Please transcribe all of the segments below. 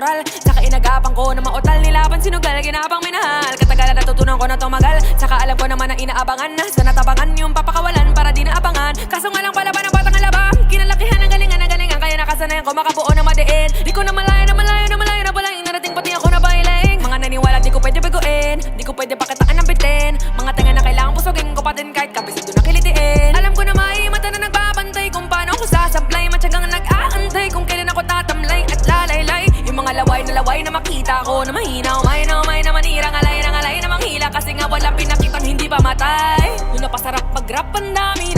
natural. Saka inagapang ko na mautal, nilaban sinugal, ginapang minahal. Katagalan natutunan ko na tumagal, saka alam ko naman na inaabangan na sa natabangan yung papakawalan para di naabangan. Kaso nga lang pala ba ng batang alabang, kinalakihan ng galingan, kaya nakasanayan ko makabuo na madiin. Di ko na malaya na pala yung narating pati ako na bailing. Mga naniwala di ko pwede baguin, di ko pwede pakitaan ng bitin. Mga tanga na kailangan pusugin ko pa din kahit kapisin doon na kilitiin. Alam ko na may mata na nagbabantay kung paano ako sasablay. Matyagang nag-aantay kung kailan ako tatamlay at lalaylay. Yung mga laway na makita ko na mahina, umay na manira, ngalay na manghila. Kasi nga walang pinakitang hindi pa matay. Nung napasarap mag-rap, ang dami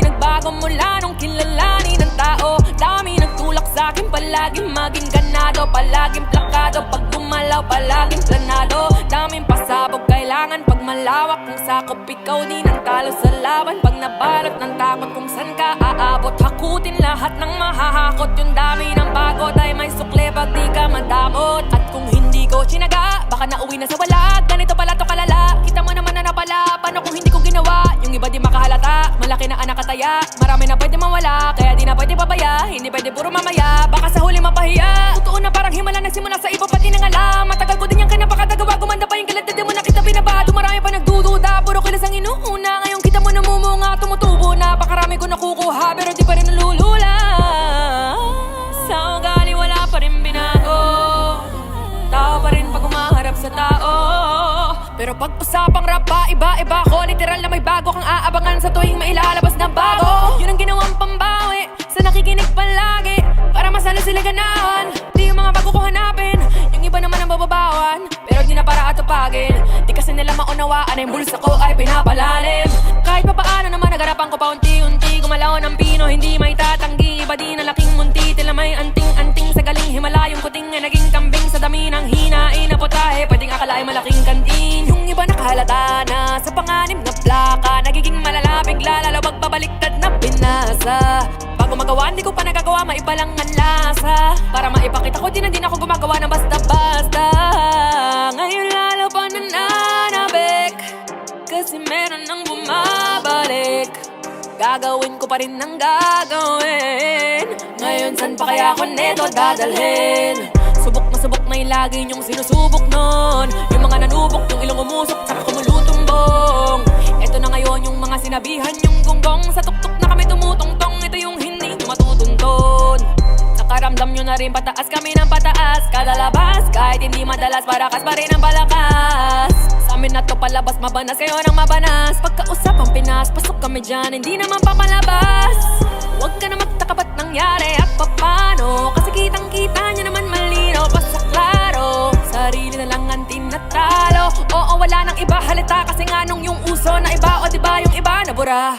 nagbago mula nung kilalanin ng tao. Dami nagtulak sa'kin, palaging maging ganado, palaging plakado, pag gumalaw palaging planado. Daming pasabog kailangan pag malawak ng sakop, ikaw din ang talo sa laban. Pag nabalot ng takot kung saan ka aabot, hakutin lahat ng mahahakot. Yung dami ng pagod ay may sukle pag di ka madamot. At kung hindi ko sinaga, baka nauwi na sa wala. Ganito pala to kalala, kita mo naman na napala. Paano kung hindi ko ginawa? Yung iba di makahalata, malaki na anak kataya. Marami na pwede mawala, kaya di na pwede babaya. Hindi pwede puro mamaya, baka sa huli mapahiya. Totoo na parang himala nagsimula sa iba pati nang alam. Matagal ko din yung kinapakatagawa, gumanda pa yung kalat. Di mo na kita binabado, marami pa nagdududa. Puro kilos ang inuuna, ngayon kita mo namumunga. Tumutubo na, pakarami ko nakukuha, pero di pa rin nalulula. Sa ugali wala pa rin binago, tao pa rin pag umaharap sa tao. Pero pag usapang rap ba, iba ko. Literal na may bago kang aabangan sa tuwing mailalabas na bago. Yun ang ginawang pambawi sa nakikinig palagi, para masalo sila ganahan. Di yung mga bago ko hanapin, yung iba naman ang bababawan, pero di na para atupagin. Di kasi nila maunawaan na yung bulsa ko ay pinapalalim. Kahit pa paano naman nagarapan ko pa unti-unti, gumalaw ng pino, hindi may tatanggi. Iba di na laking munti, tila may anting-anting sa galing. Himalayong kuting ay naging kambing sa dami ng hinain na putahe. Pwedeng akalain malaking kantin. Yung iba nakahalata na sa panganib na plaka, nagiging malala, bigla lalo magbabaliktad na pinasa. Bago magawa, hindi ko pa nagagawa, maiba lang ang lasa. Para maipakita ko, di na din ako gumagawa ng basta-basta. Ngayon lalo pa nananabik, kasi meron nang bumabalik. Gagawin ko pa rin ang gagawin. Ngayon san pa kaya ako neto dadalhin? Subok na yung lagi niyong sinusubok nun. Yung mga nanubok, yung ilong umusok, saka kumulutumbong. Eto na ngayon yung mga sinabihan yung gonggong. Sa tuktok na kami tumutungtong, ito yung hindi nyo matutunton. Nakaramdam nyo na rin pataas kami ng pataas. Kada labas, kahit hindi madalas, parakas pa rin ang balakas. Sa amin na to palabas, mabanas kayo ng mabanas. Pagkausap ang Pinas, pasok kami dyan, hindi naman papalabas. Huwag ka na magtaka ba't nangyari at papano, kasi kitang-kita nyo naman malinaw pa sa klaro. Sarili na lang ang tinatalo, oo wala nang iba halata. Kasi nga nung yung uso na iba, o diba yung iba nabura.